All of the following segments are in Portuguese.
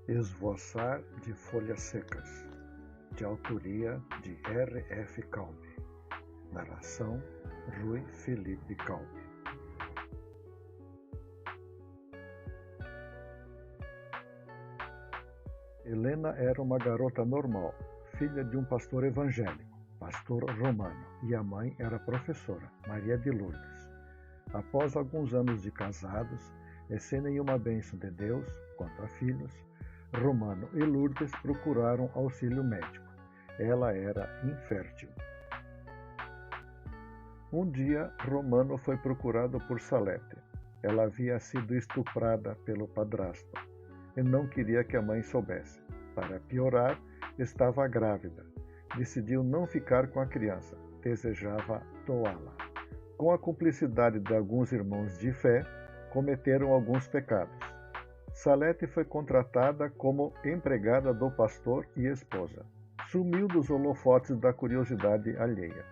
Esvoaçar de folhas secas, de autoria de R. F. Calme. Narração Rui Felipe Calme. Helena era uma garota normal, filha de um pastor evangélico, pastor Romano, e a mãe era professora, Maria de Lourdes. Após alguns anos de casados, e sem nenhuma bênção de Deus quanto a filhos, Romano e Lourdes procuraram auxílio médico. Ela era infértil. Um dia, Romano foi procurado por Salete. Ela havia sido estuprada pelo padrasto e não queria que a mãe soubesse. Para piorar, estava grávida. Decidiu não ficar com a criança. Desejava doá-la. Com a cumplicidade de alguns irmãos de fé, cometeram alguns pecados. Salete foi contratada como empregada do pastor e esposa. Sumiu dos holofotes da curiosidade alheia.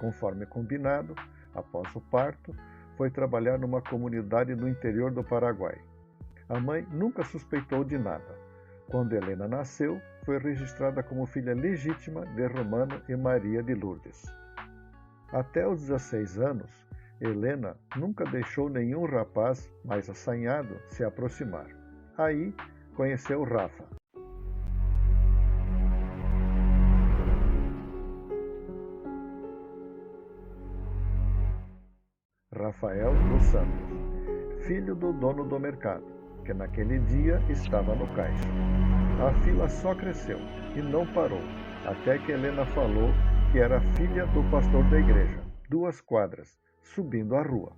Conforme combinado, após o parto, foi trabalhar numa comunidade no interior do Paraguai. A mãe nunca suspeitou de nada. Quando Helena nasceu, foi registrada como filha legítima de Romano e Maria de Lourdes. Até os 16 anos, Helena nunca deixou nenhum rapaz mais assanhado se aproximar. Aí, conheceu Rafa. Rafael dos Santos, filho do dono do mercado, que naquele dia estava no caixa. A fila só cresceu e não parou, até que Helena falou que era filha do pastor da igreja, 2 quadras, subindo a rua.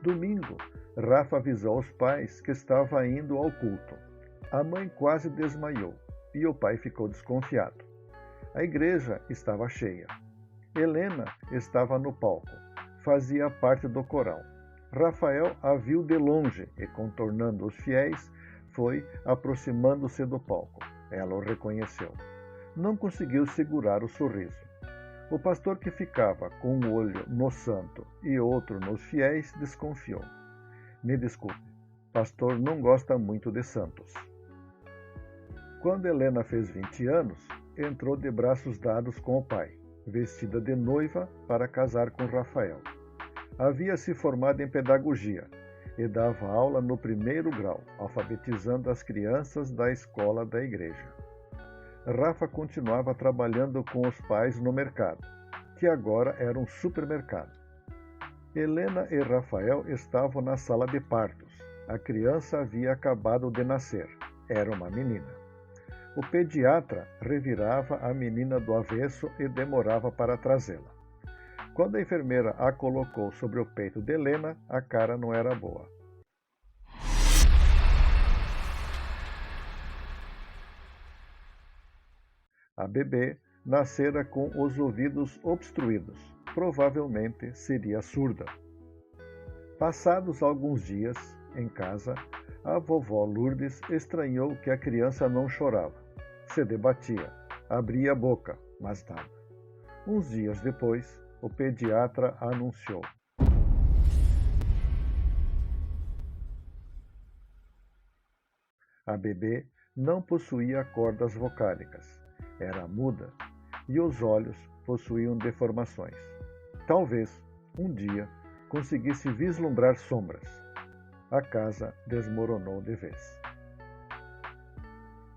Domingo, Rafa avisou aos pais que estava indo ao culto. A mãe quase desmaiou e o pai ficou desconfiado. A igreja estava cheia. Helena estava no palco, fazia parte do coral. Rafael a viu de longe e, contornando os fiéis, foi aproximando-se do palco. Ela o reconheceu. Não conseguiu segurar o sorriso. O pastor, que ficava com um olho no santo e outro nos fiéis, desconfiou. Me desculpe, pastor não gosta muito de santos. Quando Helena fez 20 anos, entrou de braços dados com o pai, vestida de noiva para casar com Rafael. Havia se formado em pedagogia e dava aula no 1º grau, alfabetizando as crianças da escola da igreja. Rafa continuava trabalhando com os pais no mercado, que agora era um supermercado. Helena e Rafael estavam na sala de partos. A criança havia acabado de nascer. Era uma menina. O pediatra revirava a menina do avesso e demorava para trazê-la. Quando a enfermeira a colocou sobre o peito de Helena, a cara não era boa. A bebê nascera com os ouvidos obstruídos. Provavelmente seria surda. Passados alguns dias, em casa, a vovó Lourdes estranhou que a criança não chorava. Se debatia, abria a boca, mas nada. Uns dias depois, o pediatra anunciou: a bebê não possuía cordas vocálicas, era muda e os olhos possuíam deformações. Talvez, um dia, conseguisse vislumbrar sombras. A casa desmoronou de vez.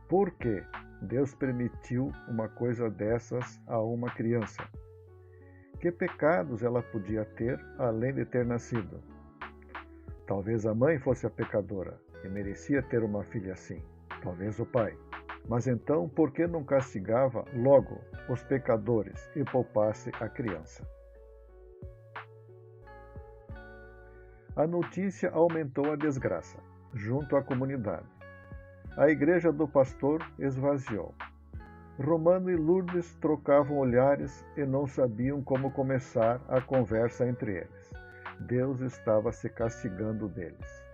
Por que Deus permitiu uma coisa dessas a uma criança? Que pecados ela podia ter, além de ter nascido? Talvez a mãe fosse a pecadora e merecia ter uma filha assim. Talvez o pai. Mas então, por que não castigava logo os pecadores e poupasse a criança? A notícia aumentou a desgraça, junto à comunidade. A igreja do pastor esvaziou. Romano e Lourdes trocavam olhares e não sabiam como começar a conversa entre eles. Deus estava se castigando deles.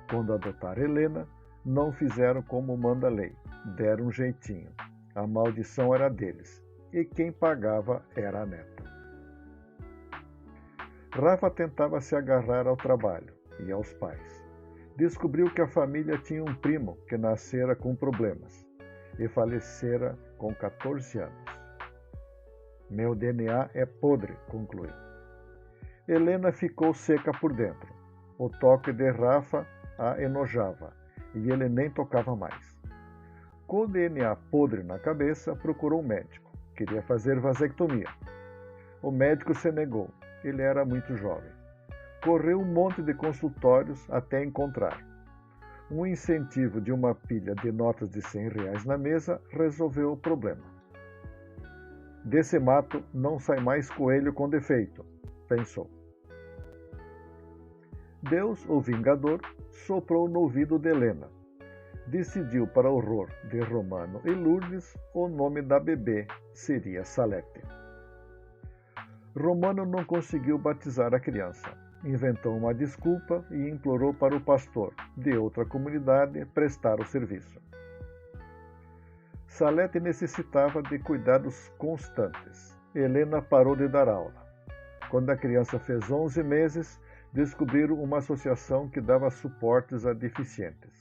Quando adotaram Helena, não fizeram como manda a lei. Deram um jeitinho. A maldição era deles, e quem pagava era a neta. Rafa tentava se agarrar ao trabalho e aos pais. Descobriu que a família tinha um primo que nascera com problemas e falecera com 14 anos. Meu DNA é podre, concluiu. Helena ficou seca por dentro. O toque de Rafa a enojava e ele nem tocava mais. Com o DNA podre na cabeça, procurou um médico. Queria fazer vasectomia. O médico se negou. Ele era muito jovem. Correu um monte de consultórios até encontrar. Um incentivo de uma pilha de notas de R$100 na mesa resolveu o problema. Desse mato não sai mais coelho com defeito, pensou. Deus, o Vingador, soprou no ouvido de Helena. Decidiu, para horror de Romano e Lourdes, o nome da bebê seria Salete. Romano não conseguiu batizar a criança. Inventou uma desculpa e implorou para o pastor, de outra comunidade, prestar o serviço. Salete necessitava de cuidados constantes. Helena parou de dar aula. Quando a criança fez 11 meses, descobriram uma associação que dava suportes a deficientes.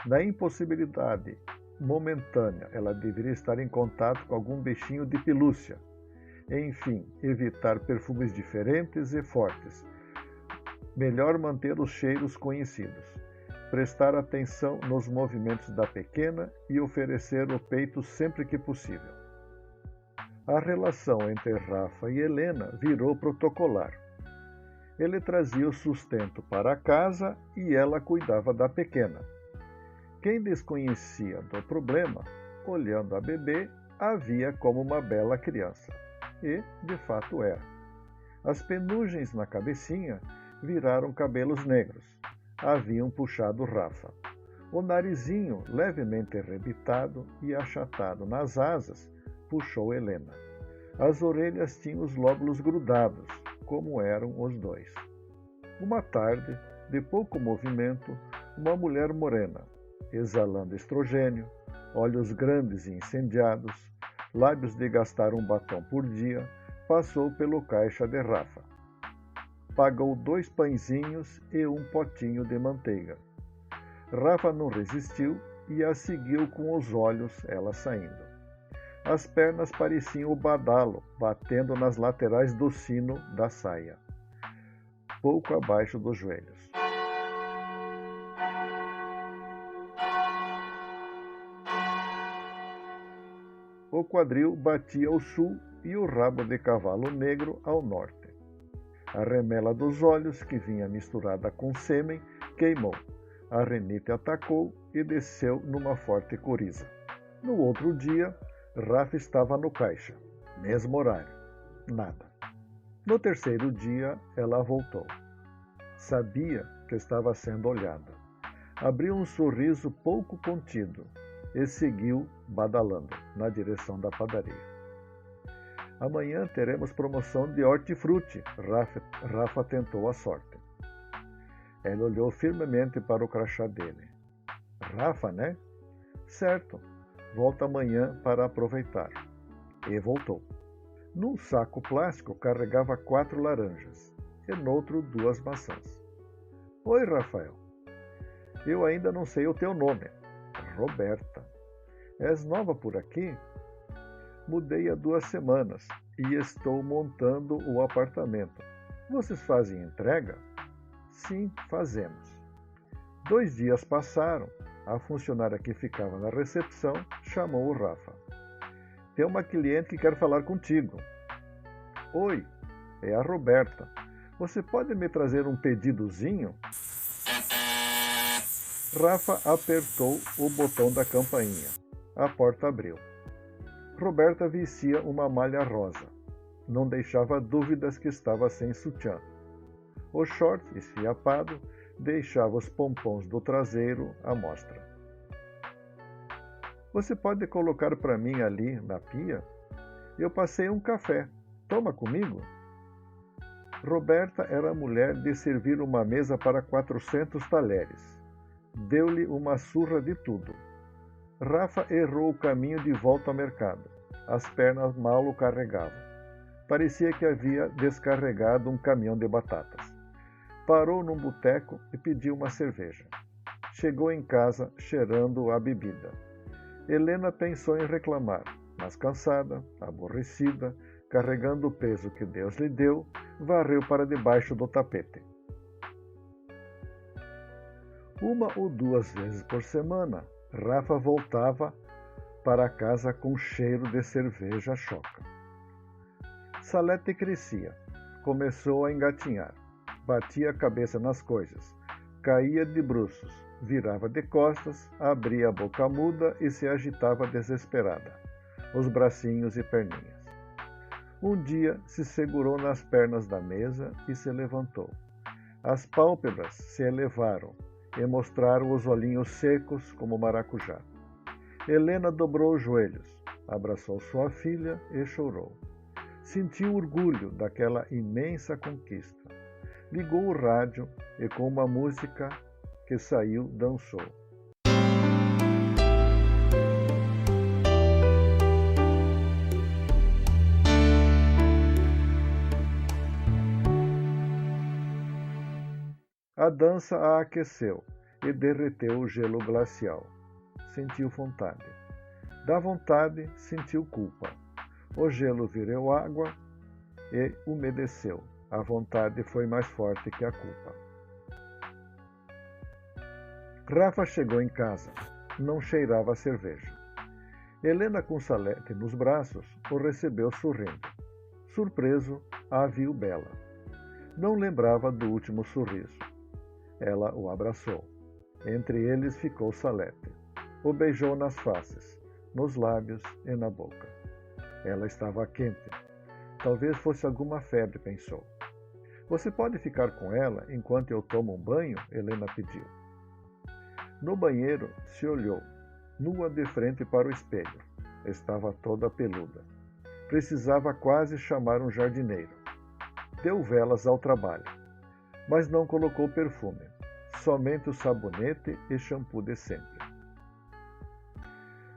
Na impossibilidade momentânea, ela deveria estar em contato com algum bichinho de pelúcia. Enfim, evitar perfumes diferentes e fortes. Melhor manter os cheiros conhecidos. Prestar atenção nos movimentos da pequena e oferecer o peito sempre que possível. A relação entre Rafa e Helena virou protocolar. Ele trazia o sustento para a casa e ela cuidava da pequena. Quem desconhecia do problema, olhando a bebê, a via como uma bela criança. E, de fato, era. As penugens na cabecinha viraram cabelos negros. Haviam puxado Rafa. O narizinho, levemente arrebitado e achatado nas asas, puxou Helena. As orelhas tinham os lóbulos grudados, como eram os dois. Uma tarde, de pouco movimento, uma mulher morena, exalando estrogênio, olhos grandes e incendiados, lábios de gastar um batom por dia, passou pelo caixa de Rafa. Pagou 2 pãezinhos e um potinho de manteiga. Rafa não resistiu e a seguiu com os olhos, ela saindo. As pernas pareciam o badalo, batendo nas laterais do sino da saia, pouco abaixo dos joelhos. O quadril batia ao sul e o rabo de cavalo negro ao norte. A remela dos olhos, que vinha misturada com sêmen, queimou. A renite atacou e desceu numa forte coriza. No outro dia, Rafa estava no caixa. Mesmo horário. Nada. No terceiro dia, ela voltou. Sabia que estava sendo olhada. Abriu um sorriso pouco contido e seguiu badalando na direção da padaria. Amanhã teremos promoção de hortifruti. Rafa tentou a sorte. Ela olhou firmemente para o crachá dele. Rafa, né? Certo. Volta amanhã para aproveitar. E voltou. Num saco plástico carregava 4 laranjas e noutro 2 maçãs. Oi, Rafael. Eu ainda não sei o teu nome. Roberta. És nova por aqui? Mudei há 2 semanas e estou montando o apartamento. Vocês fazem entrega? Sim, fazemos. 2 dias passaram. A funcionária que ficava na recepção chamou o Rafa. Tem uma cliente que quer falar contigo. Oi, é a Roberta. Você pode me trazer um pedidozinho? Rafa apertou o botão da campainha. A porta abriu. Roberta vestia uma malha rosa. Não deixava dúvidas que estava sem sutiã. O short, esfiapado, deixava os pompons do traseiro à mostra. Você pode colocar para mim ali na pia? Eu passei um café. Toma comigo? Roberta era a mulher de servir uma mesa para 400 talheres. Deu-lhe uma surra de tudo. Rafa errou o caminho de volta ao mercado. As pernas mal o carregavam. Parecia que havia descarregado um caminhão de batatas. Parou num boteco e pediu uma cerveja. chegou em casa cheirando a bebida. Helena pensou em reclamar, mas cansada, aborrecida, carregando o peso que Deus lhe deu, varreu para debaixo do tapete. Uma ou duas vezes por semana, Rafa voltava para casa com cheiro de cerveja choca. Salete crescia, começou a engatinhar, batia a cabeça nas coisas, caía de bruços, virava de costas, abria a boca muda e se agitava desesperada, os bracinhos e perninhas. Um dia se segurou nas pernas da mesa e se levantou. As pálpebras se elevaram e mostraram os olhinhos secos como maracujá. Helena dobrou os joelhos, abraçou sua filha e chorou. Sentiu orgulho daquela imensa conquista. Ligou o rádio e, com uma música que saiu, dançou. A dança a aqueceu e derreteu o gelo glacial. Sentiu vontade. Da vontade, sentiu culpa. O gelo virou água e umedeceu. A vontade foi mais forte que a culpa. Rafa chegou em casa. Não cheirava a cerveja. Helena, com Salete nos braços, o recebeu sorrindo. Surpreso, a viu bela. Não lembrava do último sorriso. Ela o abraçou. Entre eles ficou Salete. O beijou nas faces, nos lábios e na boca. Ela estava quente. Talvez fosse alguma febre, pensou. Você pode ficar com ela enquanto eu tomo um banho? Helena pediu. No banheiro, se olhou, nua de frente para o espelho. Estava toda peluda. Precisava quase chamar um jardineiro. Deu velas ao trabalho, mas não colocou perfume, somente o sabonete e shampoo de sempre.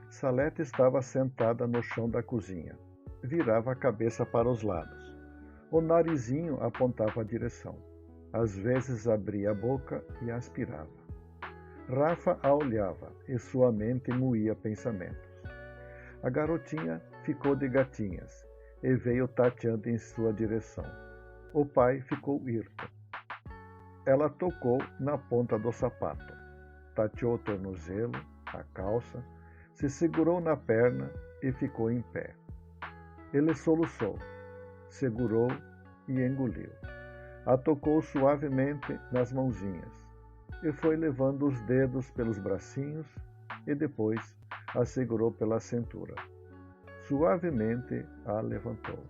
Salete estava sentada no chão da cozinha. Virava a cabeça para os lados. O narizinho apontava a direção. Às vezes abria a boca e aspirava. Rafa a olhava e sua mente moía pensamentos. A garotinha ficou de gatinhas e veio tateando em sua direção. O pai ficou hirto. Ela tocou na ponta do sapato. Tateou o tornozelo, a calça, se segurou na perna e ficou em pé. Ele soluçou, segurou e engoliu. A tocou suavemente nas mãozinhas e foi levando os dedos pelos bracinhos e depois a segurou pela cintura. Suavemente a levantou.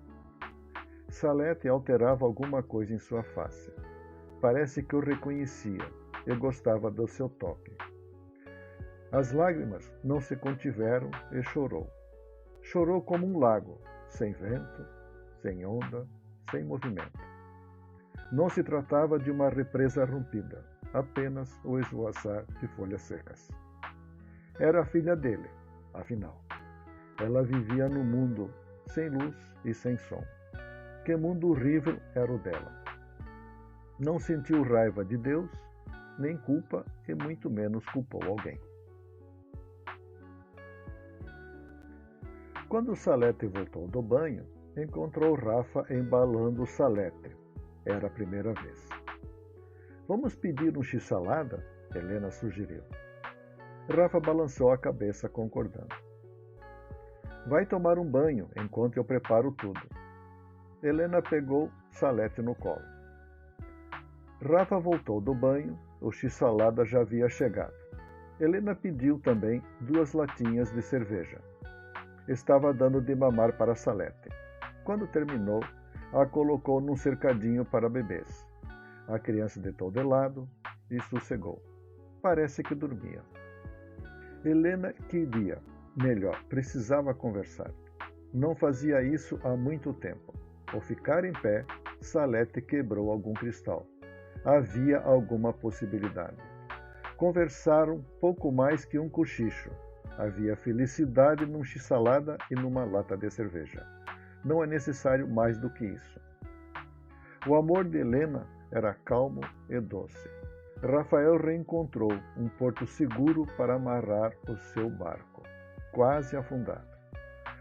Salete alterava alguma coisa em sua face. Parece que o reconhecia e gostava do seu toque. As lágrimas não se contiveram e chorou. Chorou como um lago, sem vento, sem onda, sem movimento. Não se tratava de uma represa rompida, apenas o esvoaçar de folhas secas. Era a filha dele, afinal. Ela vivia no mundo sem luz e sem som. Que mundo horrível era o dela. Não sentiu raiva de Deus, nem culpa e muito menos culpou alguém. Quando Salete voltou do banho, encontrou Rafa embalando Salete. Era a primeira vez. Vamos pedir um x-salada? Helena sugeriu. Rafa balançou a cabeça concordando. Vai tomar um banho enquanto eu preparo tudo. Helena pegou Salete no colo. Rafa voltou do banho, o x-salada já havia chegado. Helena pediu também 2 latinhas de cerveja. Estava dando de mamar para Salete. Quando terminou, a colocou num cercadinho para bebês. A criança deitou de lado e sossegou. Parece que dormia. Helena queria, melhor, precisava conversar. Não fazia isso há muito tempo. Ao ficar em pé, Salete quebrou algum cristal. Havia alguma possibilidade. Conversaram pouco mais que um cochicho. Havia felicidade num x-salada e numa lata de cerveja. Não é necessário mais do que isso. O amor de Helena era calmo e doce. Rafael reencontrou um porto seguro para amarrar o seu barco, quase afundado.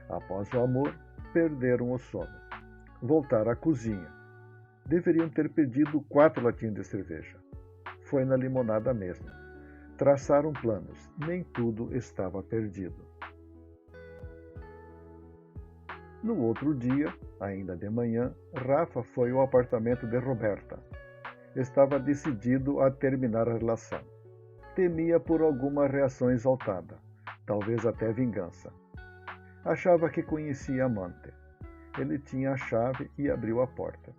Após o amor, perderam o sono. Voltaram à cozinha. Deveriam ter pedido 4 latinhas de cerveja. Foi na limonada mesmo. Traçaram planos. Nem tudo estava perdido. No outro dia, ainda de manhã, Rafa foi ao apartamento de Roberta. Estava decidido a terminar a relação. Temia por alguma reação exaltada, talvez até vingança. Achava que conhecia a amante. Ele tinha a chave e abriu a porta.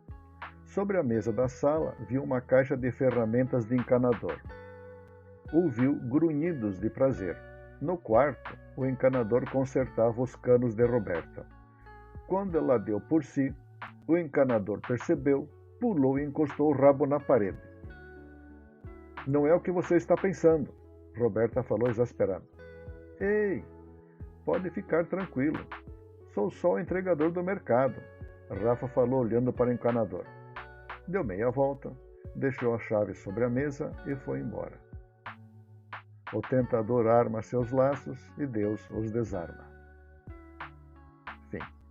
Sobre a mesa da sala, viu uma caixa de ferramentas de encanador. Ouviu grunhidos de prazer. No quarto, o encanador consertava os canos de Roberta. Quando ela deu por si, o encanador percebeu, pulou e encostou o rabo na parede. Não é o que você está pensando, Roberta falou exasperada. Ei, pode ficar tranquilo. Sou só o entregador do mercado, Rafa falou olhando para o encanador. Deu meia volta, deixou a chave sobre a mesa e foi embora. O tentador arma seus laços e Deus os desarma. Fim.